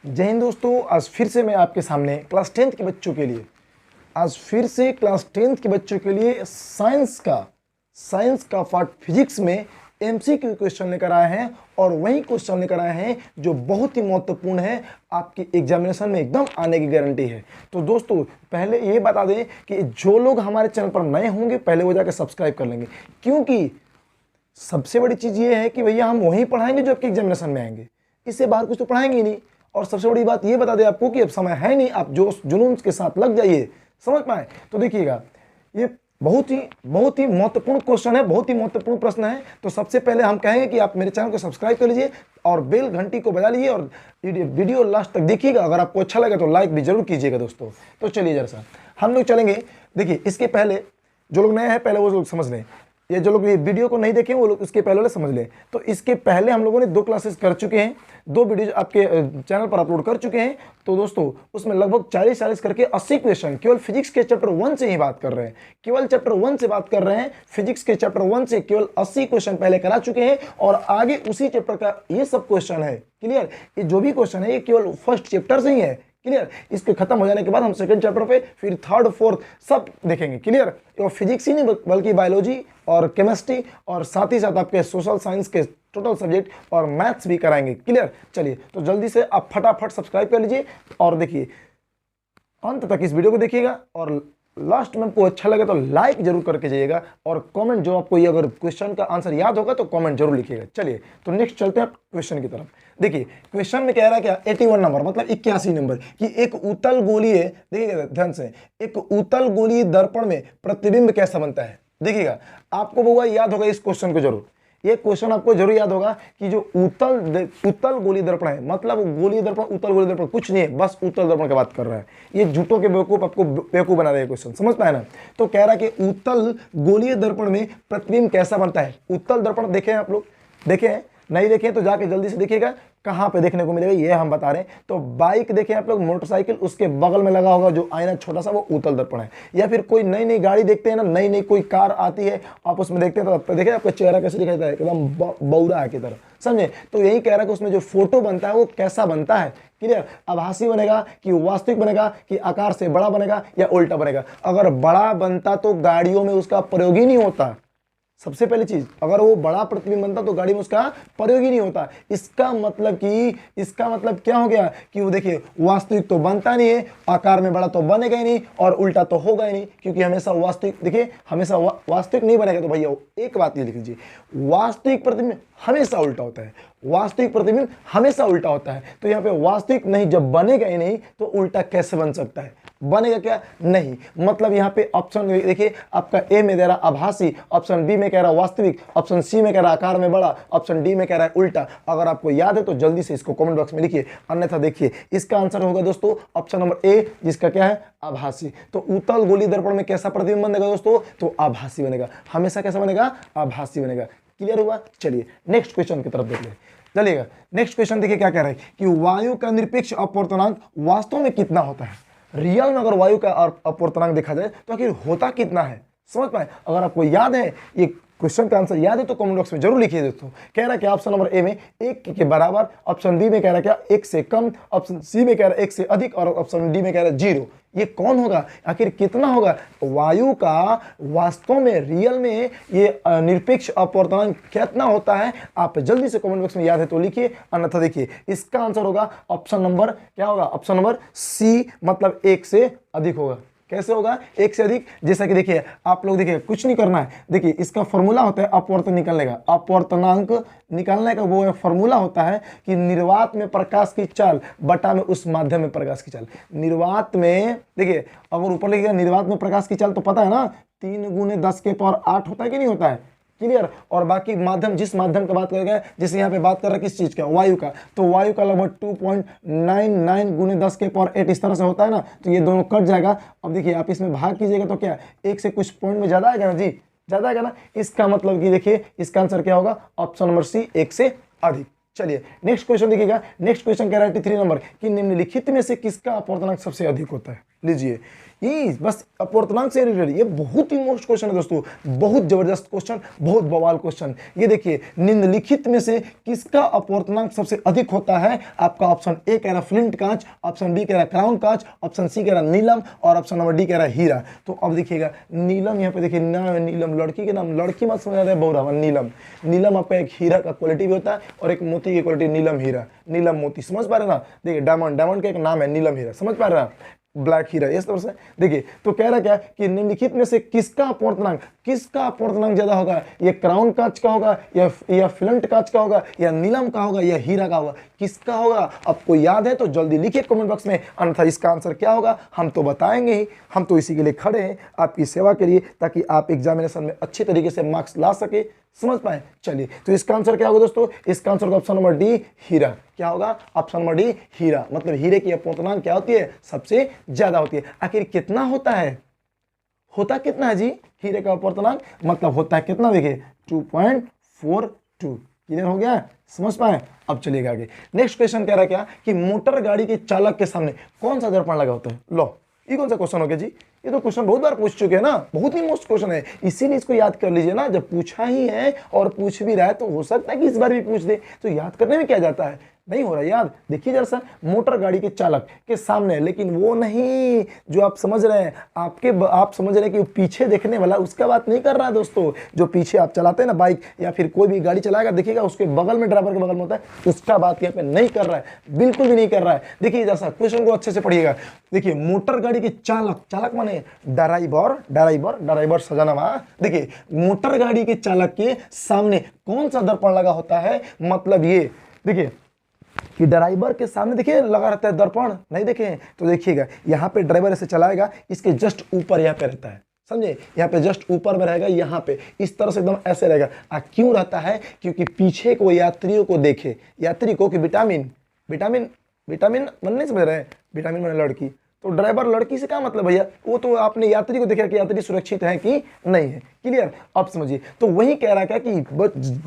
जय हिंद दोस्तों, आज फिर से मैं आपके सामने क्लास 10th के बच्चों के लिए क्लास 10th के बच्चों के लिए साइंस का पार्ट फिजिक्स में एमसीक्यू क्वेश्चन लेकर आए हैं। और वही क्वेश्चन लेकर आए हैं जो बहुत ही महत्वपूर्ण है, आपकी एग्जामिनेशन में एकदम आने की गारंटी है। तो दोस्तों पहले ये बता दें कि जो लोग हमारे चैनल पर नए होंगे पहले वो जाकर सब्सक्राइब कर लेंगे, क्योंकि सबसे बड़ी चीज़ ये है कि भैया हम वही पढ़ाएंगे जो आपके एग्जामिनेशन में आएंगे, इससे बाहर कुछ तो पढ़ाएंगे ही नहीं। और सबसे बड़ी बात ये बता दें आपको कि अब समय है नहीं, आप जो जुनून के साथ लग जाइए, समझ पाए। तो देखिएगा, ये बहुत ही महत्वपूर्ण क्वेश्चन है, बहुत ही महत्वपूर्ण प्रश्न है। तो सबसे पहले हम कहेंगे कि आप मेरे चैनल को सब्सक्राइब कर लीजिए और बेल घंटी को बजा लीजिए और वीडियो लास्ट तक देखिएगा। अगर आपको अच्छा लगे तो लाइक भी जरूर कीजिएगा दोस्तों। तो चलिए जरा सा हम लोग चलेंगे। देखिए, इसके पहले जो लोग नए हैं पहले वो लोग समझ लें, ये जो लोग ये वीडियो को नहीं देखें वो लोग इसके पहले वाले समझ लें। तो इसके पहले हम लोगों ने 2 क्लासेस कर चुके हैं, 2 वीडियो आपके चैनल पर अपलोड कर चुके हैं। तो दोस्तों उसमें लगभग 40 करके 80 क्वेश्चन केवल फिजिक्स के चैप्टर 1 से ही बात कर रहे हैं, केवल चैप्टर 1 से बात कर रहे हैं। फिजिक्स के चैप्टर 1 से केवल 80 क्वेश्चन पहले करा चुके हैं और आगे उसी चैप्टर का ये सब क्वेश्चन है। क्लियर? ये जो भी क्वेश्चन है ये केवल फर्स्ट चैप्टर से ही है। क्लियर? इसके खत्म हो जाने के बाद हम सेकंड चैप्टर पे फिर थर्ड फोर्थ सब देखेंगे। क्लियर? और फिजिक्स ही नहीं बल्कि बायोलॉजी और केमिस्ट्री और साथ ही साथ आपके सोशल साइंस के टोटल सब्जेक्ट और मैथ्स भी कराएंगे। क्लियर? चलिए तो जल्दी से आप फटाफट सब्सक्राइब कर लीजिए और देखिए अंत तक इस वीडियो को देखिएगा और लास्ट में आपको अच्छा लगे तो लाइक जरूर करके जाइएगा और कमेंट, जो आपको ये अगर क्वेश्चन का आंसर याद होगा तो कमेंट जरूर लिखिएगा। चलिए तो नेक्स्ट चलते हैं क्वेश्चन की तरफ। देखिए क्वेश्चन में कह रहा है क्या, 81 नंबर मतलब 81 नंबर कि एक उत्तल गोलीय, देखिएगा ध्यान से, एक उत्तल गोलीय दर्पण में प्रतिबिंब कैसा बनता है। देखिएगा आपको वो याद होगा इस क्वेश्चन को जरूर, ये क्वेश्चन आपको जरूर याद होगा कि जो उत्तल गोलीय दर्पण है, मतलब गोलीय दर्पण उत्तल गोलीय दर्पण कुछ नहीं है, बस उत्तल दर्पण की बात कर रहा है। ये झूठों के बेवकूफ आपको बेवकूफ बना रहे हैं क्वेश्चन, समझ पाए ना। तो कह रहा है कि उत्तल गोलीय दर्पण में प्रतिबिंब कैसा बनता है। उत्तल दर्पण देखे हैं आप लोग, देखे हैं? नहीं देखे तो जाके जल्दी से देखिएगा कहाँ पे देखने को मिलेगा, ये हम बता रहे हैं। तो बाइक देखें आप लोग, मोटरसाइकिल, उसके बगल में लगा होगा जो आईना छोटा सा, वो उत्तल दर्पण है। या फिर कोई नई नई गाड़ी देखते हैं ना, नई नई कोई कार आती है, आप उसमें देखते हैं तो देखें आपका चेहरा कैसे दिखाता है, एकदम बौरा की तरह, समझे। तो यही कह रहा है कि उसमें जो फोटो बनता है वो कैसा बनता है। क्लियर? आभासी बनेगा कि वास्तविक बनेगा कि आकार से बड़ा बनेगा या उल्टा बनेगा। अगर बड़ा बनता तो गाड़ियों में उसका प्रयोग ही नहीं होता। सबसे पहली चीज, अगर वो बड़ा प्रतिबिंब बनता तो गाड़ी में उसका प्रयोग ही नहीं होता। इसका मतलब क्या हो गया कि वो देखिए वास्तविक तो बनता नहीं है, आकार में बड़ा तो बनेगा ही नहीं और उल्टा तो होगा ही नहीं, क्योंकि हमेशा वास्तविक, देखिए हमेशा वास्तविक नहीं बनेगा। तो भैया एक बात ये लिख लीजिए, वास्तविक प्रतिबिंब हमेशा उल्टा होता है, वास्तविक प्रतिबिंब हमेशा उल्टा होता है। तो यहाँ पे वास्तविक नहीं, जब बनेगा ही नहीं तो उल्टा कैसे बन सकता है, बनेगा क्या? नहीं। मतलब यहाँ पे ऑप्शन देखिए आपका ए में दे रहा आभासी, ऑप्शन बी में कह रहा वास्तविक, ऑप्शन सी में कह रहा आकार में बड़ा, ऑप्शन डी में कह रहा है उल्टा। अगर आपको याद है तो जल्दी से इसको कमेंट बॉक्स में लिखिए, अन्यथा देखिए इसका आंसर होगा दोस्तों ऑप्शन नंबर ए, जिसका क्या है आभासी। तो उत्तल गोलीय दर्पण में कैसा प्रतिबिंब बनेगा दोस्तों? तो आभासी बनेगा, हमेशा कैसा बनेगा? आभासी बनेगा। क्लियर हुआ? चलिए नेक्स्ट क्वेश्चन की तरफ देख ले। चलिएगा नेक्स्ट क्वेश्चन देखिए क्या कह रहा है कि वायु का निरपेक्ष अपवर्तनांक वास्तव में कितना होता है। रियल में अगर वायु का अपवर्तनांक देखा जाए तो आखिर होता कितना है, समझ पाए। अगर आपको याद है, ये क्वेश्चन का आंसर याद है तो कमेंट बॉक्स में जरूर लिखिए दोस्तों। कह रहा है कि ऑप्शन नंबर ए में 1 के बराबर, ऑप्शन बी में कह रहा है क्या 1 से कम, ऑप्शन सी में कह रहा है 1 से अधिक और ऑप्शन डी में कह रहा है 0। ये कौन होगा, आखिर कितना होगा? वायु का वास्तव में रियल में ये निरपेक्ष अपवर्तनांक कितना होता है, आप जल्दी से कमेंट बॉक्स में याद है तो लिखिए, अन्यथा देखिए इसका आंसर होगा ऑप्शन नंबर क्या होगा, ऑप्शन नंबर सी, मतलब 1 से अधिक होगा। कैसे होगा? 1 से अधिक। जैसा कि देखिए आप लोग देखिए कुछ नहीं करना है, देखिए इसका फॉर्मूला होता है अपवर्तन निकालने का, अपवर्तनांक निकालने का वो फॉर्मूला होता है कि निर्वात में प्रकाश की चाल बटा में उस माध्यम में प्रकाश की चाल। निर्वात में देखिए अगर ऊपर लिखिएगा निर्वात में प्रकाश की चाल तो पता है ना 3 × 10⁸ होता है कि नहीं होता है। क्लियर? और बाकी माध्यम, जिस माध्यम का बात करेंगे, जैसे यहाँ पे बात कर रहा है किस चीज का, वायु का, तो वायु का लगभग 2.99 × 10⁸ इस तरह से होता है ना। तो ये दोनों कट जाएगा। अब देखिए आप इसमें भाग कीजिएगा तो क्या 1 से कुछ पॉइंट में ज्यादा आएगा ना जी, ज्यादा आएगा ना। इसका मतलब कि देखिए इसका आंसर क्या होगा, ऑप्शन नंबर सी, 1 से अधिक। चलिए नेक्स्ट क्वेश्चन देखिएगा। नेक्स्ट क्वेश्चन कह रहा है 83 नंबर कि निम्नलिखित में से किसका अपवर्तनांक सबसे अधिक होता है। लीजिए ये बस अपूर्णांक से रिलेटेड, ये बहुत ही मोस्ट क्वेश्चन है दोस्तों, बहुत जबरदस्त क्वेश्चन, बहुत बवाल क्वेश्चन। ये देखिए, निम्नलिखित में से किसका अपूर्णांक सबसे अधिक होता है? आपका ऑप्शन ए कह रहा फ्लिंट कांच, ऑप्शन बी कह रहा क्राउन कांच, ऑप्शन सी कह रहा नीलम, और ऑप्शन नंबर डी कह रहा हीरा। तो अब देखिएगा नीलम, यहाँ पे देखिए नाम है नीलम, लड़की के नाम, लड़की मत समझ रहे बहुरा, नीलम। नीलम आपका एक हीरा का क्वालिटी भी होता है और एक मोती की क्वालिटी, नीलम हीरा, नीलम मोती, समझ पा रहे ना? देखिए डायमंड, डायमंड का एक नाम है नीलम हीरा, समझ पा रहे हैं? ब्लैक हीरा, इस तरह से देखिए। तो कह रहा क्या कि निम्नलिखित में से किसका अपूर्णांक ज्यादा होगा? ये क्राउन कांच का होगा, या फ्लिंट कांच का होगा, या नीलम का होगा, या हीरा का होगा? किसका होगा? आपको याद है तो जल्दी लिखिए कमेंट बॉक्स में, अन्यथा इसका आंसर क्या होगा हम तो बताएंगे ही। हम तो इसी के लिए खड़े हैं, आपकी सेवा के लिए, ताकि आप एग्जामिनेशन में अच्छी तरीके से मार्क्स ला सके, समझ पाए। चलिए, तो इसका आंसर क्या होगा दोस्तों? इसका आंसर ऑप्शन नंबर डी, हीरा। क्या होगा? ऑप्शन नंबर डी, हीरा। मतलब हीरे की अपूर्णांक क्या होती है? सबसे ज्यादा होती है। आखिर कितना होता है? होता कितना है जी हीरे का अपूर्णांक? मतलब होता है कितना? देखिए 2.42। क्लियर हो गया? समझ पाए? अब चलिएगा आगे। नेक्स्ट क्वेश्चन कह रहा है क्या कि मोटर गाड़ी के चालक के सामने कौन सा दर्पण लगा होता है? लो, ये कौन सा क्वेश्चन हो गया जी? ये तो क्वेश्चन बहुत बार पूछ चुके हैं ना, बहुत ही मोस्ट क्वेश्चन है, इसीलिए इसको याद कर लीजिए ना। जब पूछा ही है और पूछ भी रहा है तो हो सकता है कि इस बार भी पूछ दे, तो याद करने में क्या जाता है? नहीं हो रहा याद? देखिए जरा सा, मोटर गाड़ी के चालक के सामने, लेकिन वो नहीं जो आप समझ रहे हैं, आप समझ रहे हैं कि वो पीछे देखने वाला, उसका बात नहीं कर रहा है दोस्तों। जो पीछे आप चलाते हैं ना बाइक या फिर कोई भी गाड़ी चलाएगा, देखिएगा उसके बगल में, ड्राइवर के बगल में होता है, उसका बात यहाँ पे नहीं कर रहा है, बिल्कुल भी नहीं कर रहा है। देखिए जैसा क्वेश्चन को अच्छे से पढ़िएगा। देखिए मोटर गाड़ी के चालक, चालक माने ड्राइवर सजाना। देखिए मोटर गाड़ी के चालक के सामने कौन सा दर्पण लगा होता है? मतलब ये देखिए कि ड्राइवर के सामने देखिए लगा रहता है दर्पण, नहीं देखे? तो देखिएगा यहाँ पे ड्राइवर ऐसे चलाएगा, इसके जस्ट ऊपर यहाँ पे रहता है, समझे? यहाँ पे जस्ट ऊपर में रहेगा, यहाँ पे इस तरह से एकदम ऐसे रहेगा। क्यों रहता है? क्योंकि पीछे को यात्रियों को देखे, यात्री को कि विटामिन मन नहीं समझ रहे हैं, विटामिन मैंने लड़की, तो ड्राइवर लड़की से क्या मतलब भैया? वो तो आपने यात्री को देखा कि यात्री सुरक्षित है कि नहीं है। क्लियर? अब समझिए। तो वही कह रहा है क्या कि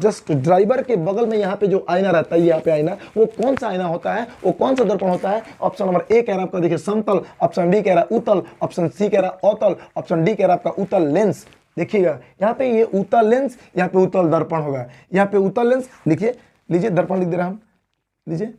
जस्ट ड्राइवर के बगल में यहाँ पे जो आईना रहता है, यहाँ पे आईना, वो कौन सा आईना होता है? वो कौन सा दर्पण होता है? ऑप्शन नंबर ए कह रहा है आपका देखिए समतल, ऑप्शन बी कह रहा है उतल, ऑप्शन सी कह रहा है अवतल, ऑप्शन डी कह रहा है आपका उतल लेंस। देखिएगा यहाँ पे ये उतल लेंस, यहाँ पे उतल दर्पण होगा। यहाँ पे उतल लेंस लिखिए, लीजिए दर्पण लिख दे रहा हम, लीजिए।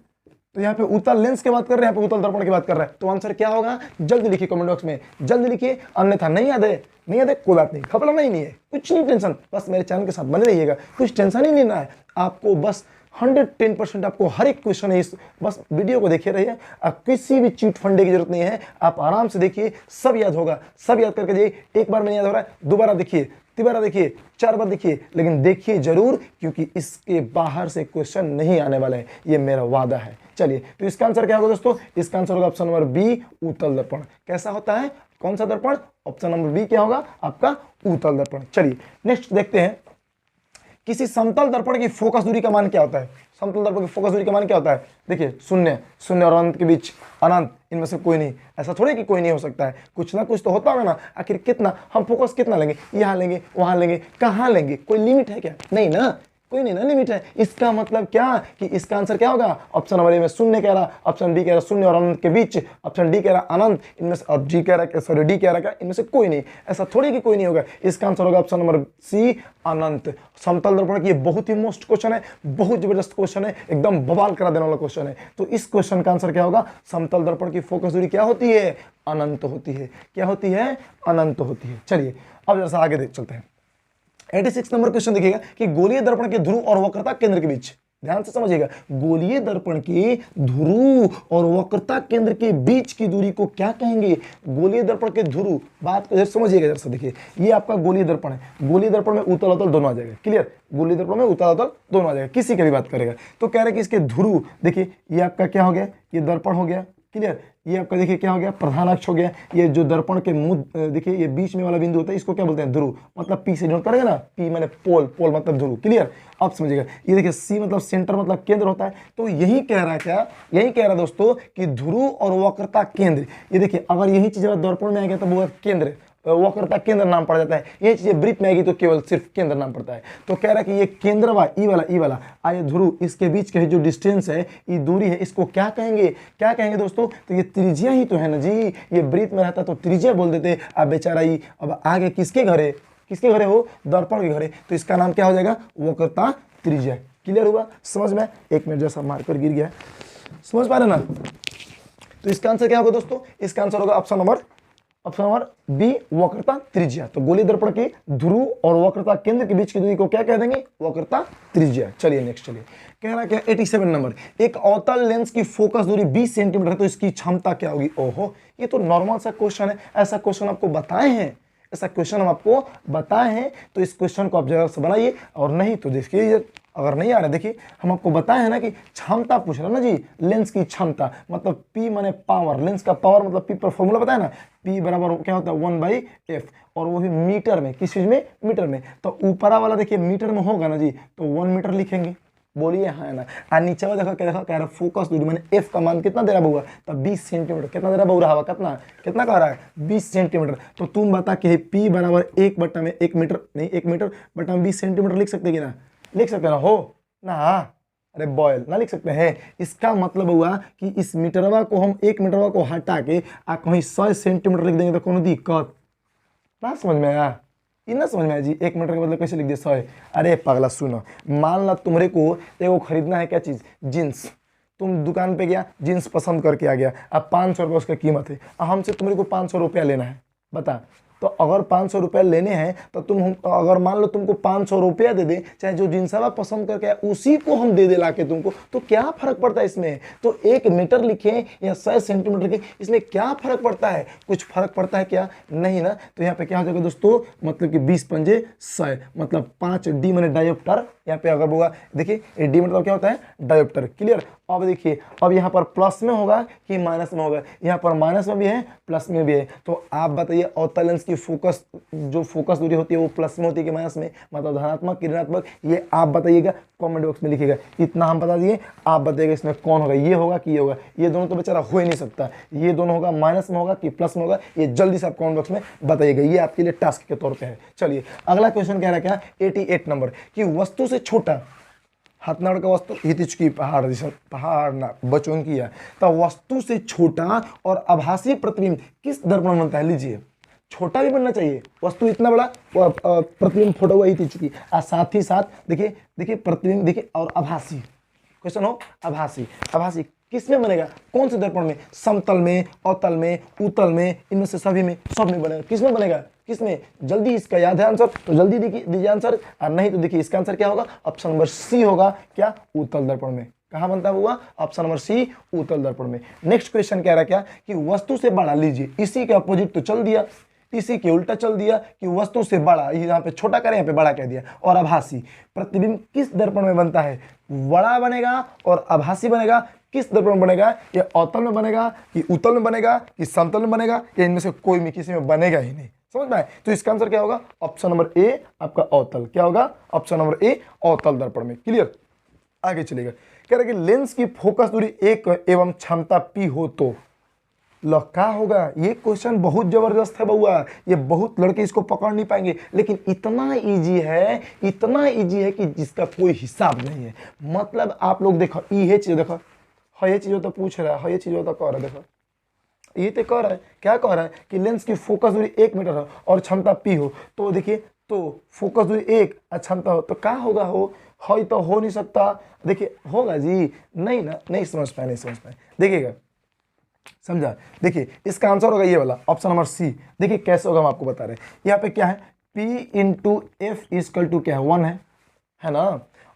तो यहाँ पे उत्तल लेंस की बात कर रहे हैं, यहाँ पे उत्तल दर्पण की बात कर रहे हैं। तो आंसर क्या होगा? जल्दी लिखिए कमेंट बॉक्स में, जल्दी लिखिए। अन्यथा नहीं याद है कोई बात नहीं, घबराना ही नहीं है, कुछ नहीं टेंशन, बस मेरे चैनल के साथ बने रहिएगा, कुछ टेंशन ही नहीं लेना है आपको। बस 110% आपको हर एक क्वेश्चन है, इस बस वीडियो को देखे रहिए। किसी भी चीट फंडे की जरूरत नहीं है, आप आराम से देखिए, सब याद होगा, सब याद करके जाइए। एक बार में नहीं याद हो रहा है, दोबारा देखिए, तीबारा देखिए, 4 बार देखिए, लेकिन देखिए जरूर, क्योंकि इसके बाहर से क्वेश्चन नहीं आने वाले हैं, ये मेरा वादा है। चलिए, तो इसका आंसर क्या होगा दोस्तों? इसका आंसर होगा ऑप्शन नंबर बी, उत्तल दर्पण। कैसा होता है? कौन सा दर्पण? ऑप्शन नंबर बी क्या होगा आपका? उत्तल दर्पण। चलिए नेक्स्ट देखते हैं, किसी समतल दर्पण की फोकस दूरी का मान क्या होता है? समतल दर्पण की फोकस दूरी का मान क्या होता है? देखिए शून्य और अनंत के बीच, अनंत, इनमें से कोई नहीं। ऐसा थोड़े कि कोई नहीं हो सकता है, कुछ ना कुछ तो होता होगा ना। आखिर कितना हम फोकस कितना लेंगे? यहाँ लेंगे, वहां लेंगे, कहाँ लेंगे? कोई लिमिट है क्या? नहीं ना, कोई नहीं ना लिमिट है। इसका मतलब क्या कि इसका आंसर क्या होगा? ऑप्शन नंबर ए में शून्य कह रहा, ऑप्शन बी कह रहा शून्य और अनंत के बीच, ऑप्शन डी कह रहा अनंत, इनमें से, और जी कह रहा, सॉरी डी कह रहा इनमें से कोई नहीं। ऐसा थोड़ी कि कोई नहीं होगा। इसका आंसर होगा ऑप्शन नंबर सी, अनंत। समतल दर्पण की बहुत ही मोस्ट क्वेश्चन है, बहुत जबरदस्त क्वेश्चन है, एकदम बवाल करा देने वाला क्वेश्चन है। तो इस क्वेश्चन का आंसर क्या होगा? समतल दर्पण की फोकस दूरी क्या होती है? अनंत होती है। क्या होती है? अनंत होती है। चलिए अब जरा आगे देख चलते हैं। 86 नंबर क्वेश्चन देखिएगा कि गोलीय दर्पण के ध्रुव और वक्रता केंद्र के बीच, ध्यान से समझिएगा, गोलीय दर्पण के ध्रुव और वक्रता केंद्र के बीच की दूरी को क्या कहेंगे? गोलीय दर्पण के ध्रुव, बात को समझिएगा जरा सा। देखिए ये आपका गोलीय दर्पण है, गोलीय दर्पण में उतल अतल दोनों आ जाएगा। क्लियर? गोलीय दर्पण में उतल अतल दोनों आ जाएगा, किसी की भी बात करेगा। तो कह रहे कि इसके ध्रुव, देखिए ये आपका क्या हो गया? ये दर्पण हो गया। क्लियर? ये आपका देखिए क्या हो गया? प्रधान अक्ष हो गया। ये जो दर्पण के मुद्द, देखिए ये बीच में वाला बिंदु होता है, इसको क्या बोलते हैं? ध्रुव। मतलब पी से नोट करेगा ना, पी मैंने पोल, पोल मतलब ध्रुव। क्लियर? अब समझिएगा। ये देखिए सी मतलब सेंटर, मतलब केंद्र होता है। तो यही कह रहा है क्या? यही कह रहा है दोस्तों कि ध्रुव और वक्रता केंद्र। ये देखिए अगर यही चीज दर्पण में आ गया तो वो केंद्र, वक्रता केंद्र नाम पड़ जाता है। ये चीजें वृत्त में आएगी तो केवल सिर्फ केंद्र नाम पड़ता है। तो कह रहा है कि ये केंद्र ई वाला आये ध्रुव, इसके बीच के जो डिस्टेंस है, ये दूरी है, इसको क्या कहेंगे, क्या कहेंगे दोस्तों? तो ये त्रिज्या ही तो है ना जी। ये वृत्त में रहता तो त्रिज्या बोल देते। अब बेचारा ही अब आगे किसके घरे, किसके घरे हो? दर्पण के घरे। तो इसका नाम क्या हो जाएगा? वक्रता त्रिज्या। क्लियर हुआ? समझ में? एक मिनट जैसा मार्कर गिर गया, समझ पा रहे ना? तो इसका आंसर क्या होगा दोस्तों? इसका आंसर होगा ऑप्शन नंबर बी, वक्रता त्रिज्या। तो गोलीय दर्पण के ध्रुव और वक्रता केंद्र के बीच की दूरी को क्या कह देंगे? वक्रता त्रिज्या। चलिए नेक्स्ट, चलिए कह रहा क्या 87 नंबर, एक अवतल लेंस की फोकस दूरी 20 सेंटीमीटर है तो इसकी क्षमता क्या होगी? ओहो, ये तो नॉर्मल सा क्वेश्चन है। ऐसा क्वेश्चन आपको बताए हैं, ऐसा क्वेश्चन हम आपको बताए हैं, तो इस क्वेश्चन को आप जरा से बनाइए। और नहीं तो देखिए, अगर नहीं आ रहा, देखिए हम आपको बताए हैं ना कि क्षमता पूछ रहा है ना जी, लेंस की क्षमता मतलब P माने पावर, लेंस का पावर मतलब P पर फॉर्मूला बताया ना, P बराबर क्या होता है 1/f, और वो भी मीटर में। किस चीज में? मीटर में। तो ऊपरा वाला देखिए मीटर में होगा ना जी, तो 1 मीटर लिखेंगे। बोलिए हाँ ना। और नीचे वाला देखो क्या, देखो कह रहा है फोकस दूरी मैंने f का मान कितना दे रहा हुआ? तब 20 सेंटीमीटर। कितना दे रहा बहु रहा? कितना कितना कह रहा है? 20 सेंटीमीटर। तो तुम बता कि P बराबर 1 मीटर नहीं, 1 मीटर बटा 20 सेंटीमीटर लिख सकते कि ना? लिख सकते ना? हो ना? अरे बॉयल ना लिख सकते हैं। इसका मतलब हुआ कि इस मीटरवा को हम 1 मीटरवा को हटा के कहीं 100 सेंटीमीटर लिख देंगे तो कोनो दिक्कत ना? समझ में आया? ये ना समझ में आया जी? 1 मीटर का मतलब कैसे लिख दिया 100? अरे पगला सुनो, मान ला तुम्हारे को एगो खरीदना है, क्या चीज? जींस। तुम दुकान पे गया, जींस पसंद करके आ गया, अब 500 रुपये उसका कीमत है, हमसे तुम्हारे को 500 रुपया लेना है। बता, तो अगर 500 रुपया लेने हैं तो अगर मान लो तुमको 500 रुपया दे दे, चाहे जो जिनसा पसंद करके आया उसी को हम दे दे लाके तुमको, तो क्या फर्क पड़ता है इसमें? तो 1 मीटर लिखे या 100 सेंटीमीटर लिखे, इसमें क्या फर्क पड़ता है? कुछ फर्क पड़ता है क्या? नहीं ना। तो यहाँ पे क्या हो जाएगा दोस्तों? मतलब कि 20 पंजे 100, मतलब 5D मैंने डायोप्टर। यहाँ पे अगर होगा, देखिए डी मतलब क्या होता है? डायोप्टर। क्लियर? अब देखिए, अब यहाँ पर प्लस में होगा कि माइनस में होगा? यहाँ पर माइनस में भी है, प्लस में भी है। तो आप बताइए अवतल लेंस की फोकस, जो फोकस दूरी होती है वो प्लस में होती है कि माइनस में? मतलब धनात्मक कि ऋणात्मक, ये आप बताइएगा, कमेंट बॉक्स में लिखिएगा। इतना हम बता दिए, आप बताइएगा इसमें कौन होगा, ये होगा कि ये होगा? ये दोनों तो बेचारा हो ही नहीं सकता। ये दोनों होगा, माइनस में होगा कि प्लस में होगा? ये जल्दी से आप कमेंट बॉक्स में बताइएगा, ये आपके लिए टास्क के तौर पर है। चलिए अगला क्वेश्चन कह रहा है क्या? 88 नंबर, कि वस्तु से छोटा हाथनाड़ का वस्तु हित चुकी पहाड़ ना बचों की है, तो वस्तु से छोटा और आभासी प्रतिबिंब किस दर्पण बनता है? लीजिए, छोटा भी बनना चाहिए, वस्तु इतना बड़ा, प्रतिबिंब फोटा हुआ हित चुकी, और साथ ही साथ देखिए प्रतिबिंब, देखिए और आभासी। क्वेश्चन हो आभासी, आभासी किस में बनेगा? कौन से दर्पण में? समतल में, अवतल में, उतल में, इनमें से सभी में, सब में बनेगा। किस में बनेगा? किस में? जल्दी इसका याद है आंसर, तो जल्दी दीजिए आंसर, और नहीं तो देखिए इसका आंसर क्या होगा? ऑप्शन नंबर सी होगा। क्या? उतल दर्पण में। कहाँ बनता हुआ? ऑप्शन नंबर सी, उतल दर्पण में। नेक्स्ट क्वेश्चन कह रहा क्या? कि वस्तु से बड़ा, लीजिए इसी के अपोजिट तो चल दिया, इसी के उल्टा चल दिया कि वस्तु से बड़ा, यहाँ पे छोटा करें, यहाँ पे बड़ा कह दिया। और आभासी प्रतिबिंब किस दर्पण में बनता है? बड़ा बनेगा और आभासी बनेगा। किस दर्पण में बनेगा? ये अवतल में बनेगा कि उतल में बनेगा कि समतल में बनेगा, या इनमें से कोई में किसी में बनेगा ही नहीं? समझ में आए? तो इसका आंसर क्या होगा? ऑप्शन नंबर ए आपका अवतल। क्या होगा? ऑप्शन नंबर ए अवतल दर्पण में। क्लियर? आगे चलेगा, कह रहे कि लेंस की फोकस दूरी 1 एवं क्षमता P हो तो क्या होगा? ये क्वेश्चन बहुत जबरदस्त है बउआ, ये बहुत लड़के इसको पकड़ नहीं पाएंगे, लेकिन इतना इजी है, इतना इजी है कि जिसका कोई हिसाब नहीं है। मतलब आप लोग देखो, ये चीज देखो, हाँ ये चीज़ तो पूछ रहा है, हाँ ये चीज़ तो कह रहा है, देखो ये तो कह रहा है, क्या कह रहा है? कि लेंस की फोकस दूरी 1 मीटर हो और क्षमता P हो, तो देखिए, तो फोकस दूरी 1 और क्षमता हो, तो क्या होगा? हो तो हो नहीं सकता। देखिए होगा जी? नहीं ना, नहीं समझ पाए, नहीं समझ पाए। देखिएगा, समझा? देखिए इसका आंसर होगा ये वाला, ऑप्शन नंबर सी। देखिए कैसे होगा, हम आपको बता रहे हैं। यहाँ पे क्या है? P into F equal to क्या है? 1 है ना।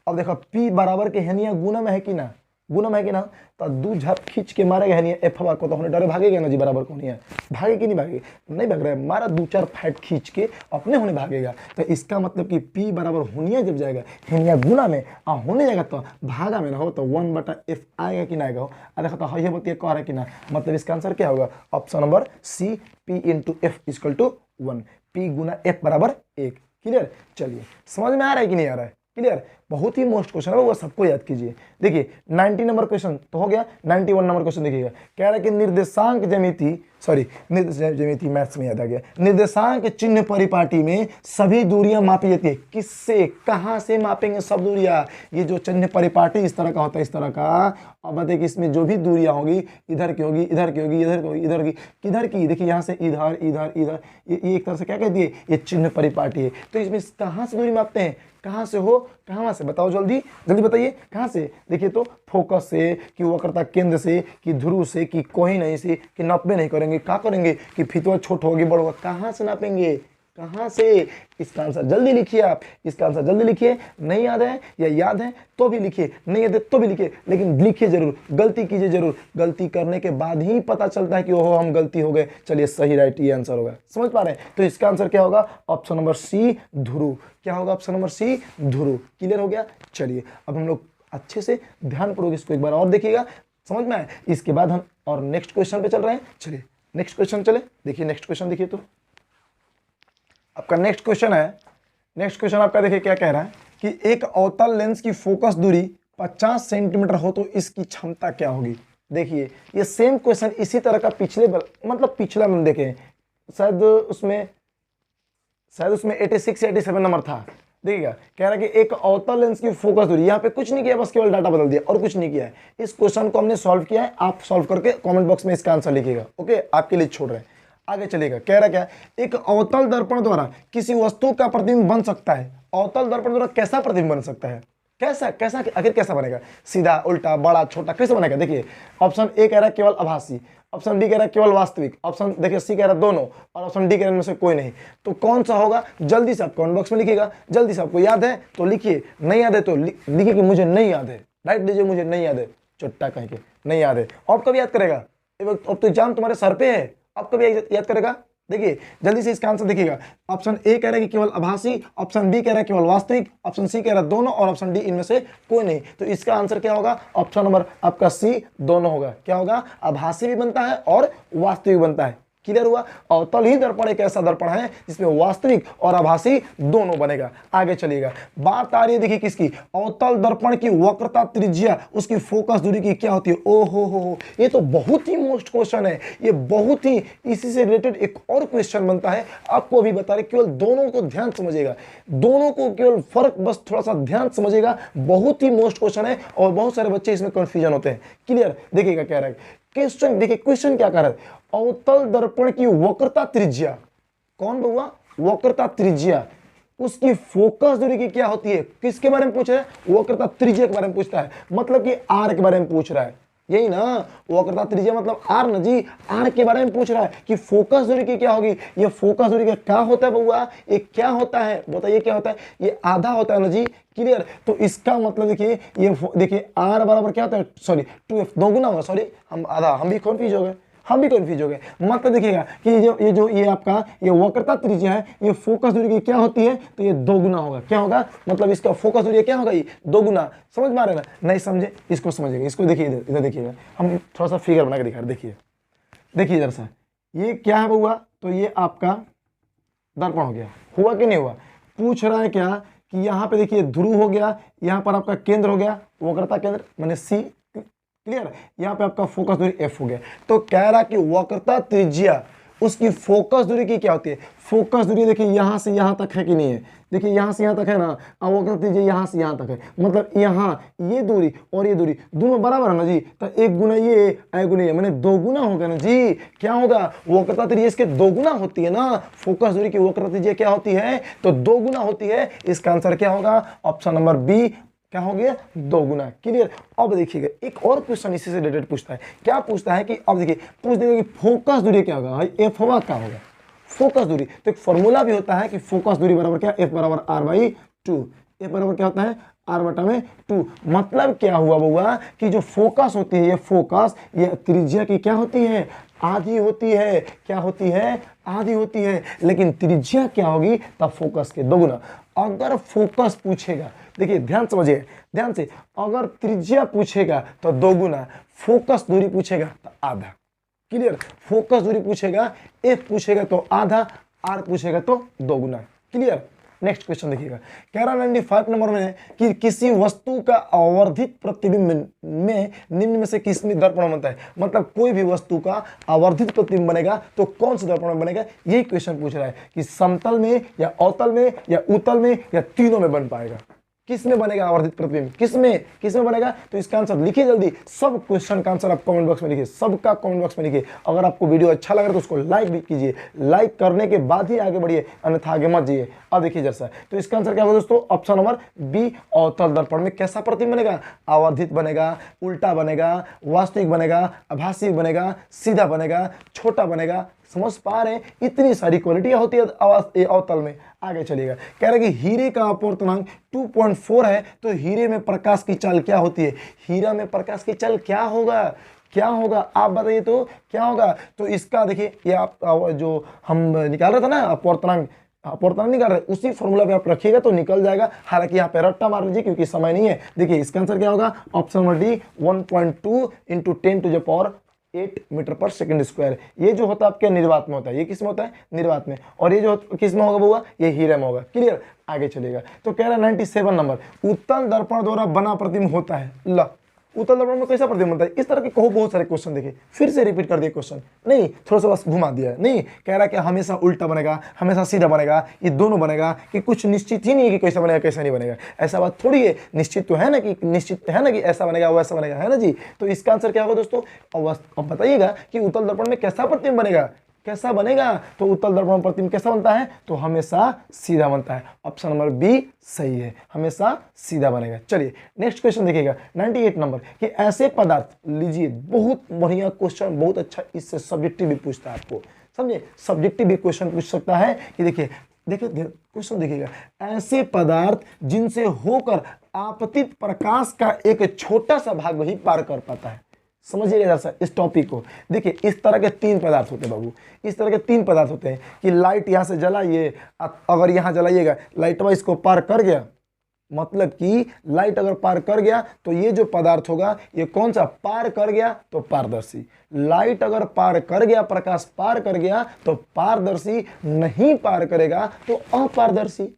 अब देखो P बराबर के है गुना में है कि ना? गुना में है कि ना? तो 2 झप खींच के मारेगा है नहीं एफ को, तो होने डरे भागेगा ना जी? बराबर को नहीं है, भागे कि नहीं भागे? नहीं भाग रहा है, मारा 2-4 फाइट खींच के अपने होने भागेगा। तो इसका मतलब कि P बराबर होनिया जब जाएगा हेनिया गुना में और होने जाएगा तो भागा में ना हो, तो 1/f आएगा कि ना आएगा? और देखो तो ये बतिया कह रहा है कि ना, मतलब इसका आंसर क्या होगा? Option number C, P into F equal to 1, P गुना f बराबर 1। क्लियर? चलिए समझ में आ रहा है कि नहीं आ रहा है? क्लियर? बहुत ही मोस्ट क्वेश्चन है वो, सबको याद कीजिए। देखिए 90 नंबर क्वेश्चन तो हो गया, 91 नंबर क्वेश्चन देखिएगा, कह रहा है कि निर्देशांक ज्यामिति, सॉरी ज्यामिति मैथ्स में याद आ गया, निर्देशांक चिन्ह परिपाटी में सभी दूरियां मापी जाती है। किससे, कहां से मापेंगे सब दूरियां? ये जो चिन्ह परिपाटी इस तरह का होता है, इस तरह का। अब देखिए इसमें जो भी दूरियां होगी, इधर की होगी, इधर की होगी, इधर की होगी, इधर की, किधर की, देखिए यहाँ से इधर इधर इधर, ये एक तरह से क्या कहती है, ये चिन्ह परिपाटी है। तो इसमें कहाँ से दूरी मापते हैं, कहाँ से हो, कहाँ से बताओ, जल्दी जल्दी बताइए कहाँ से। देखिए तो फोकस से, कि वक्रता केंद्र से, कि ध्रुव से, कि कोई नहीं से, कि नापे नहीं करेंगे, क्या करेंगे कि फितवा छोट होगी बड़ होगा, कहाँ से नापेंगे, कहाँ से? इसका आंसर जल्दी लिखिए आप, इसका आंसर जल्दी लिखिए। नहीं याद है या याद है तो भी लिखिए, नहीं याद है तो भी लिखिए, लेकिन लिखिए जरूर, गलती कीजिए जरूर। गलती करने के बाद ही पता चलता है कि ओहो हम गलती हो गए। चलिए सही राइट ये आंसर होगा, समझ पा रहे हैं? तो इसका आंसर क्या होगा? ऑप्शन नंबर सी ध्रुव। क्या होगा? ऑप्शन नंबर सी ध्रुव। क्लियर हो गया? चलिए अब हम लोग अच्छे से ध्यानपूर्वक इसको एक बार और देखिएगा, समझ में आए? इसके बाद हम और नेक्स्ट क्वेश्चन पे चल रहे हैं। चलिए नेक्स्ट क्वेश्चन चले, देखिए नेक्स्ट क्वेश्चन देखिए। तो आपका नेक्स्ट क्वेश्चन है, नेक्स्ट क्वेश्चन आपका देखिए क्या कह रहा है कि एक अवतल लेंस की फोकस दूरी 50 सेंटीमीटर हो तो इसकी क्षमता क्या होगी। देखिए ये सेम क्वेश्चन इसी तरह का पिछले मतलब पिछला हम देखे, शायद उसमें 86 या 87 नंबर था। देखिएगा कह रहा है कि एक अवतल लेंस की फोकस दूरी, यहाँ पे कुछ नहीं किया, बस केवल डाटा बदल दिया और कुछ नहीं किया है। इस क्वेश्चन को हमने सॉल्व किया है, आप सॉल्व करके कमेंट बॉक्स में इसका आंसर लिखिएगा। ओके, आपके लिए छोड़ रहे हैं, आगे चलेगा। कह रहा क्या, एक अवतल दर्पण द्वारा किसी वस्तु का प्रतिबिंब बन सकता है। अवतल दर्पण द्वारा कैसा प्रतिबिंब बन सकता है? कैसा कैसा आखिर कैसा बनेगा? सीधा, उल्टा, बड़ा, छोटा, कैसे बनेगा? देखिए ऑप्शन ए कह रहा है केवल आभासी, ऑप्शन डी कह रहा है केवल वास्तविक, ऑप्शन देखिए सी कह रहा है दोनों, और ऑप्शन डी कह रहा है इनमें से कोई नहीं। तो कौन सा होगा? जल्दी से आप कमेंट बॉक्स में लिखिएगा। जल्दी से, आपको याद है तो लिखिए, नहीं याद है तो लिखिए कि मुझे नहीं याद है। राइट दीजिए मुझे नहीं याद है, चुट्टा कहीं के नहीं याद है। आप कभी याद करेगा? अब तो एग्जाम तुम्हारे सर पे है, आप कभी याद करेगा? देखिए जल्दी से इसका आंसर देखिएगा। ऑप्शन ए कह रहा है कि केवल आभासी, ऑप्शन बी कह रहा है केवल वास्तविक, ऑप्शन सी कह रहा है दोनों, और ऑप्शन डी इनमें से कोई नहीं। तो इसका आंसर क्या होगा? ऑप्शन नंबर आपका सी दोनों होगा। क्या होगा? आभासी भी बनता है और वास्तविक बनता है। क्लियर हुआ? अवतल ही दर्पण एक ऐसा दर्पण है जिसमें वास्तविक और आभासी दोनों बनेगा। आगे चलिएगा, बात आ रही है देखिए किसकी? अवतल दर्पण की वक्रता त्रिज्या उसकी फोकस दूरी की क्या होती है। ओ हो, ये तो बहुत ही मोस्ट क्वेश्चन है, ये बहुत ही, इसी से रिलेटेड एक और क्वेश्चन बनता है, आपको अभी बता रहे, केवल दोनों को ध्यान समझिएगा, दोनों को केवल फर्क बस थोड़ा सा ध्यान समझिएगा। बहुत ही मोस्ट क्वेश्चन है और बहुत सारे बच्चे इसमें कंफ्यूजन होते हैं। क्लियर? देखिएगा क्या रहा है क्वेश्चन, देखिए क्वेश्चन क्या कर रहा है, अवतल दर्पण की वक्रता त्रिज्या, कौन बउआ? वक्रता त्रिज्या उसकी फोकस दूरी की क्या होती है? किसके बारे में पूछ रहा है? वक्रता त्रिज्या के बारे में पूछता है, मतलब कि आर के बारे में पूछ रहा है, यही ना वक्रता त्रिज्या मतलब आर ना जी, आर के बारे में पूछ रहा है कि फोकस दूरी की क्या होगी। ये फोकस दूरी का क्या होता है बउआ? ये क्या होता है बताइए, क्या होता है? ये आधा होता है ना जी। क्लियर? तो इसका मतलब देखिए, ये देखिए आर बराबर क्या होता है, सॉरी 2f, दोगुना होगा, सॉरी हम आधा, हम भी कंफ्यूज हो गए, हम भी कंफ्यूज हो गए। मतलब देखिएगा कि ये आपका ये वक्रता त्रिज्या है, ये फोकस दूरी की क्या होती है? तो ये दोगुना होगा। क्या होगा? मतलब इसका फोकस दूरी क्या होगा? ये दोगुना। समझ में आ रहा है ना? नहीं समझे इसको समझिएगा, इसको देखिए, इधर देखिएगा, हम थोड़ा सा फिगर बना के दिखा रहे। देखिए इधर सा, ये क्या है बउआ? तो ये आपका दर्पण हो गया, हुआ कि नहीं हुआ? पूछ रहा है क्या कि यहाँ पे देखिए ध्रुव हो गया, यहाँ पर आपका केंद्र हो गया, वक्रता केंद्र मैंने सी। क्लियर? यहाँ पे आपका फोकस दूरी एफ हो गया। तो कह रहा कि वक्रता त्रिज्या उसकी फोकस दूरी की क्या होती है? फोकस दूरी देखिए यहाँ से यहाँ तक है कि नहीं है? देखिए यहाँ से यहाँ तक है ना, अब वक्रता त्रिज्या यहाँ से यहाँ तक है, मतलब यहाँ ये दूरी और ये दूरी दोनों बराबर है ना जी। तो एक गुना ये, एक गुना ये, मैंने दो गुना होगा ना जी। क्या होगा? वक्रता त्रिज्या इसके दो गुना होती है ना, फोकस दूरी की वक्रता त्रिज्या क्या होती है? तो दो गुना होती है। इसका आंसर क्या होगा? ऑप्शन नंबर बी, क्या हो गया? दो गुना। क्लियर? अब देखिएगा एक और क्वेश्चन इसी से रिलेटेड पूछता है। क्या पूछता है कि अब देखिए पूछ देगा कि फोकस दूरी क्या होगा भाई? एफ होगा, क्या होगा? फोकस दूरी। तो एक फॉर्मूला भी होता है कि फोकस दूरी बराबर क्या? एफ बराबर आर बाई टू। एफ बराबर क्या होता है? आर बटा में टू। मतलब क्या हुआ बउआ कि जो फोकस होती है, ये फोकस ये त्रिज्या की क्या होती है? आधी होती है। क्या होती है? आधी होती है। लेकिन त्रिज्या क्या होगी? तब फोकस के दोगुना। अगर फोकस पूछेगा, देखिए ध्यान समझिए, ध्यान से, अगर त्रिज्या पूछेगा तो दोगुना, फोकस दूरी पूछेगा तो आधा। क्लियर? फोकस दूरी पूछेगा, एफ पूछेगा तो आधा, आर पूछेगा तो दोगुना। क्लियर? नेक्स्ट क्वेश्चन देखिएगा, कह रहा 95 नंबर में कि किसी वस्तु का आवर्धित प्रतिबिंब में निम्न में से किस में दर्पण बनता है। मतलब कोई भी वस्तु का आवर्धित प्रतिबिंब बनेगा तो कौन सा दर्पण में बनेगा, यही क्वेश्चन पूछ रहा है कि समतल में या अवतल में या उत्तल में या तीनों में बन पाएगा। किस में बनेगा आवर्धित प्रतिबिंब, किस में बनेगा, तो इसका आंसर लिखिए जल्दी। सब क्वेश्चन का आंसर आप कमेंट बॉक्स में लिखिए, सबका कमेंट बॉक्स में लिखिए। अगर आपको वीडियो अच्छा लग रहा है तो उसको लाइक भी कीजिए, लाइक करने के बाद ही आगे बढ़िए, अन्यथा आगे मत जाइए। अब देखिए जैसा, तो इसका आंसर क्या होगा दोस्तों, ऑप्शन नंबर बी, अवतल दर्पण में कैसा प्रतिबिंब बनेगा, आवर्धित बनेगा, उल्टा बनेगा, वास्तविक बनेगा, आभासी बनेगा, सीधा बनेगा, छोटा बनेगा। समझ पा रहे हैं, इतनी सारी क्वालिटियां होती है अवतल में। आगे चलिएगा, कह रहे कि हीरे का अपवर्तनांक 2.4 है, तो हीरे में प्रकाश की चाल क्या होती है, हीरा में प्रकाश की चाल क्या होगा, क्या होगा आप बताइए तो क्या होगा। तो इसका देखिए, ये आप जो हम निकाल रहे थे ना अपवर्तनांक निकाल रहे, उसी फॉर्मूला पे आप रखिएगा तो निकल जाएगा। हालांकि यहाँ पे रट्टा मार लीजिए क्योंकि समय नहीं है। देखिए इसका आंसर क्या होगा, ऑप्शन नंबर डी, 1.2 × 10⁸ मीटर पर सेकंड स्क्वायर। ये जो होता है आपके निर्वात में होता है, ये किस में होता है, निर्वात में, और ये जो किस में होगा बउआ, ये हीरे में होगा। क्लियर, आगे चलेगा। तो कह रहा है 97 नंबर, उत्तल दर्पण द्वारा बना प्रतिबिंब होता है। ला, उत्तल दर्पण में कैसा प्रतिबिंब बनता है, इस तरह के कहो बहुत सारे क्वेश्चन देखिए, फिर से रिपीट कर दिए क्वेश्चन, नहीं थोड़ा सा बस घुमा दिया, नहीं कह रहा कि हमेशा उल्टा बनेगा, हमेशा सीधा बनेगा, ये दोनों बनेगा, कि कुछ निश्चित ही नहीं है कि कैसा बनेगा कैसा नहीं बनेगा। ऐसा बात थोड़ी है, निश्चित तो है ना कि निश्चित है ना कि ऐसा बनेगा वैसा बनेगा, है ना जी। तो इसका आंसर क्या होगा दोस्तों, अब बताइएगा कि उत्तल दर्पण में कैसा प्रतिबिंब बनेगा, कैसा बनेगा। तो उत्तल दर्पण प्रतिबिंब कैसा बनता है, तो हमेशा सीधा बनता है। ऑप्शन नंबर बी सही है, हमेशा सीधा बनेगा। चलिए नेक्स्ट क्वेश्चन देखिएगा 98 नंबर, कि ऐसे पदार्थ, लीजिए बहुत बढ़िया क्वेश्चन, बहुत अच्छा, इससे सब्जेक्टिव भी पूछता है आपको, समझे, सब्जेक्टिव भी क्वेश्चन पूछ सकता है। कि देखिए क्वेश्चन देखिएगा, ऐसे पदार्थ जिनसे होकर आपतित प्रकाश का एक छोटा सा भाग वही पार कर पाता है। समझिएगा जरा सा इस टॉपिक को। देखिए इस तरह के 3 पदार्थ होते हैं बाबू, इस तरह के 3 पदार्थ होते हैं कि लाइट यहाँ से जलाइए, अगर यहाँ जलाइएगा लाइट वाइज को पार कर गया, मतलब कि लाइट अगर पार कर गया तो ये जो पदार्थ होगा ये कौन सा पार कर गया, तो पारदर्शी। लाइट अगर पार कर गया, प्रकाश पार कर गया तो पारदर्शी, नहीं पार करेगा तो अपारदर्शी।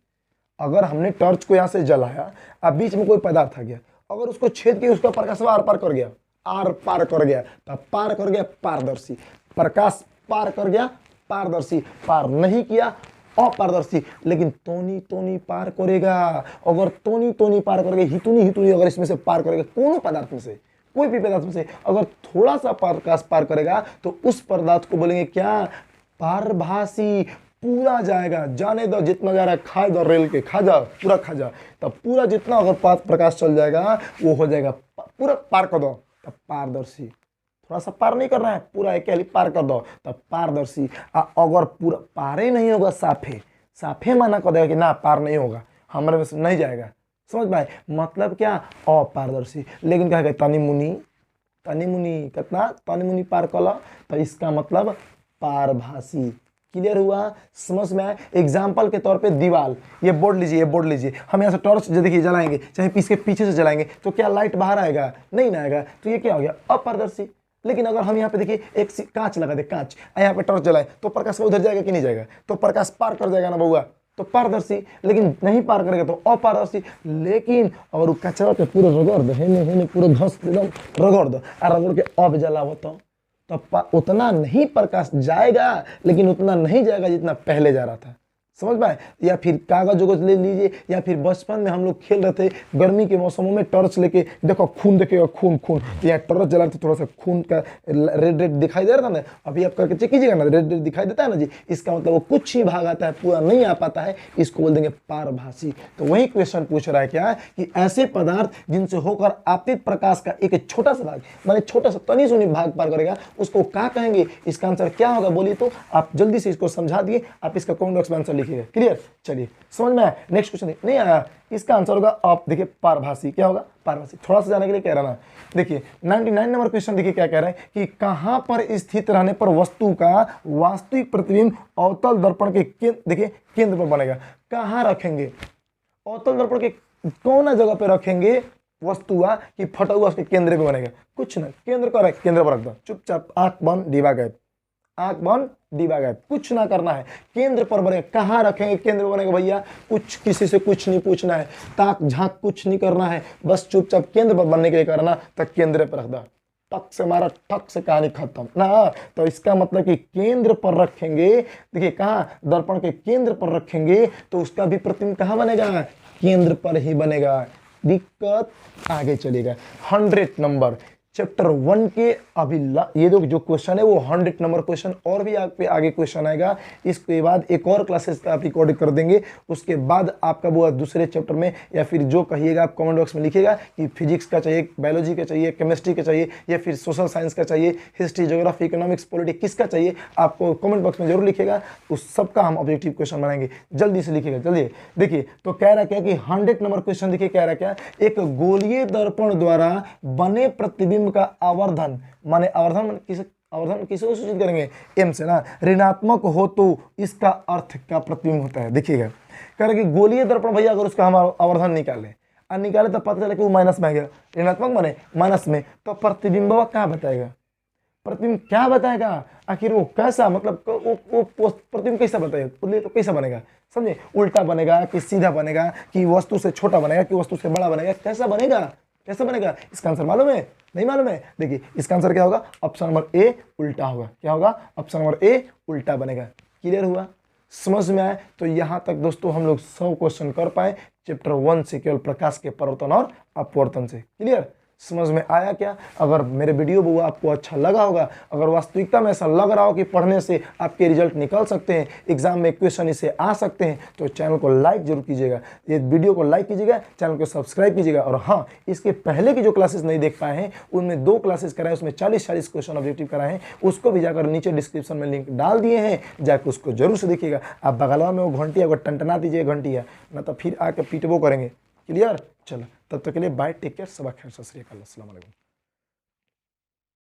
अगर हमने टॉर्च को यहाँ से जलाया, अब बीच में कोई पदार्थ आ गया, अगर उसको छेद किया, उसका प्रकाश आर पार कर गया, आर पार कर गया, तब पार कर गया पारदर्शी। प्रकाश पार कर गया पारदर्शी, पार नहीं किया अपारदर्शी। लेकिन तोनी पार करेगा, अगर तोनी पार करेगा, हितुनी अगर इसमें से पार करेगा, कोनो पदार्थ में से, कोई भी पदार्थ में से अगर थोड़ा सा प्रकाश पार करेगा तो उस पदार्थ को बोलेंगे क्या, पारभासी। पूरा जाएगा, जाने दो जितना जा रहा है, खा दो, रेल के खा जा, पूरा खा जा, तब पूरा जितना अगर प्रकाश चल जाएगा वो हो जाएगा पूरा पार कर दो, तब पारदर्शी। थोड़ा सा पार नहीं कर रहा है, पूरा एक पार कर दो तब पारदर्शी। अगर पूरा पारे नहीं होगा, साफे मना कर देगा कि ना पार नहीं होगा, हमारे में से नहीं जाएगा। समझ पाए, मतलब क्या, अपारदर्शी। लेकिन क्या है, तनी मुनी कितना, तनी मुनी पार कला, तो इसका मतलब पारभासी। क्लियर हुआ, समझ में आया। एग्जाम्पल के तौर पे दीवार, ये बोर्ड लीजिए, हम यहाँ से टॉर्च देखिए जलाएंगे, चाहे इसके पीछे से जलाएंगे, तो क्या लाइट बाहर आएगा, नहीं ना आएगा, तो ये क्या हो गया, अपारदर्शी। लेकिन अगर हम यहाँ पे देखिए एक कांच लगा दे, कांच यहाँ पे टॉर्च जलाए, तो प्रकाश उधर जाएगा कि नहीं जाएगा, तो प्रकाश पार कर जाएगा ना बउआ, तो पारदर्शी। लेकिन नहीं पार करेगा तो अपारदर्शी। लेकिन अगर वो कचरा पे पूरा रगड़ दो, हेने पूरा घस एकदम रगड़ दो, और रगड़ के अब जलाओ, तो उतना नहीं प्रकाश जाएगा, लेकिन उतना नहीं जाएगा जितना पहले जा रहा था। समझ पाए। या फिर कागज उगज ले लीजिए, या फिर बचपन में हम लोग खेल रहे थे गर्मी के मौसमों में, टॉर्च लेके देखो खून देखेगा, खून यहाँ टॉर्च जला तो थोड़ा सा खून का रेड दिखाई दे रहा था ना, अभी आप करके चेक कीजिएगा ना, रेड दिखाई देता है ना जी, इसका मतलब वो कुछ ही भाग आता है, पूरा नहीं आ पाता है, इसको बोल देंगे पारभासी। तो वही क्वेश्चन पूछ रहा है क्या, कि ऐसे पदार्थ जिनसे होकर आपतित प्रकाश का एक छोटा सा भाग, माने छोटा सा तनी सुनी भाग पार करेगा, उसको क्या कहेंगे। इसका आंसर क्या होगा बोलिए तो, आप जल्दी से इसको समझा दिए, आप इसका कमेंट बॉक्स में आंसर लिखिए। क्लियर, चलिए समझ में आया। नेक्स्ट क्वेश्चन नहीं आया, इसका आंसर होगा आप देखिए पारभासी। क्या होगा, पारभासी। थोड़ा सा जाने के लिए कह रहा ना, देखिए 99 नंबर क्वेश्चन देखिए क्या कह रहा है, कि कहां पर स्थित रहने पर वस्तु का वास्तविक प्रतिबिंब अवतल दर्पण के देखिए केंद्र पर बनेगा। कहां रखेंगे अवतल दर्पण के, कौन जगह पे रखेंगे वस्तु कि फटा हुआ उसके केंद्र पे बनेगा, कुछ ना, केंद्र पर रख दो, चुपचाप आंख बंद, दिवा गए, आंख बंद डिबा गायब, कुछ ना करना है, केंद्र पर बनेगा। कहाँ रखेंगे केंद्र पर बनेगा भैया? कुछ किसी से कुछ नहीं पूछना है, ताक झांक कुछ नहीं करना है, बस चुपचाप केंद्र पर बनने के लिए करना, तो केंद्र पर रख दो, टक से मारा, ठक से कहानी खत्म ना। तो इसका मतलब कि केंद्र पर रखेंगे, देखिए कहाँ, दर्पण के केंद्र पर रखेंगे तो उसका भी प्रतिबिंब कहाँ बनेगा? केंद्र पर ही बनेगा। दिक्कत आगे चलेगा। 100 नंबर चैप्टर 1 के अभी ये जो क्वेश्चन है वो 100 नंबर क्वेश्चन, और भी आप पे आगे क्वेश्चन आएगा। इसके बाद एक और क्लासेस का आप रिकॉर्डिंग कर देंगे, उसके बाद आपका वो दूसरे चैप्टर में, या फिर जो कहिएगा आप कमेंट बॉक्स में लिखिएगा कि फिजिक्स का चाहिए, बायोलॉजी का चाहिए, केमिस्ट्री का चाहिए, या फिर सोशल साइंस का चाहिए, हिस्ट्री, ज्योग्राफी, इकोनॉमिक्स, पॉलिटिक्स, किसका चाहिए आपको कमेंट बॉक्स में जरूर लिखिएगा। उस सबका हम ऑब्जेक्टिव क्वेश्चन बनाएंगे, जल्दी से लिखिएगा जल्दी। देखिए तो कह रहा क्या कि 100 नंबर क्वेश्चन, देखिए कह रहा क्या, एक गोलीय दर्पण द्वारा बने प्रतिबिंब का आवर्धन, माने आवर्धन किसे सूचित करेंगे? एम से ना, ऋणात्मक हो तो इसका अर्थ क्या प्रतिबिंब होता है? देखिएगा कह रहे कि गोलीय दर्पण भैया अगर उसका हम आवर्धन निकाले और निकाले तो पता चला कि वो माइनस में आ गया, ऋणात्मक माने माइनस में, तो प्रतिबिंब क्या बताएगा? प्रतिबिंब क्या बताएगा? आखिर वो कैसा, मतलब वो प्रतिबिंब कैसा बताएगा? तो कैसा बनेगा? समझे? उल्टा बनेगा कि सीधा बनेगा, कि वस्तु से छोटा बनेगा कि वस्तु से बड़ा बनेगा? कैसा बनेगा? कैसे बनेगा? इसका आंसर मालूम है? नहीं मालूम है? देखिए इसका आंसर क्या होगा? ऑप्शन नंबर ए उल्टा होगा। क्या होगा? ऑप्शन नंबर ए उल्टा बनेगा। क्लियर हुआ? समझ में आए? तो यहाँ तक दोस्तों हम लोग 100 क्वेश्चन कर पाए चैप्टर 1 से, केवल प्रकाश के परिवर्तन और अपवर्तन से। क्लियर? समझ में आया क्या? अगर मेरे वीडियो वो आपको अच्छा लगा होगा, अगर वास्तविकता में ऐसा लग रहा हो कि पढ़ने से आपके रिजल्ट निकल सकते हैं, एग्जाम में क्वेश्चन इसे आ सकते हैं, तो चैनल को लाइक जरूर कीजिएगा, ये वीडियो को लाइक कीजिएगा, चैनल को सब्सक्राइब कीजिएगा। और हाँ, इसके पहले की जो क्लासेस नहीं देख पाए हैं उनमें 2 क्लासेस कराए, उसमें 40-40 क्वेश्चन ऑब्जेक्टिव कराए हैं, उसको भी जाकर नीचे डिस्क्रिप्शन में लिंक डाल दिए हैं, जाकर उसको जरूर से देखिएगा। आप बगलवा में वो घंटी अगर टंटना दीजिए घंटिया, ना तो फिर आके पीटबो करेंगे। क्लियर? चलो तब तक के लिए बाय, टेक केयर, सबा खैर, सत श्री अकाल, अस्सलाम वालेकुम।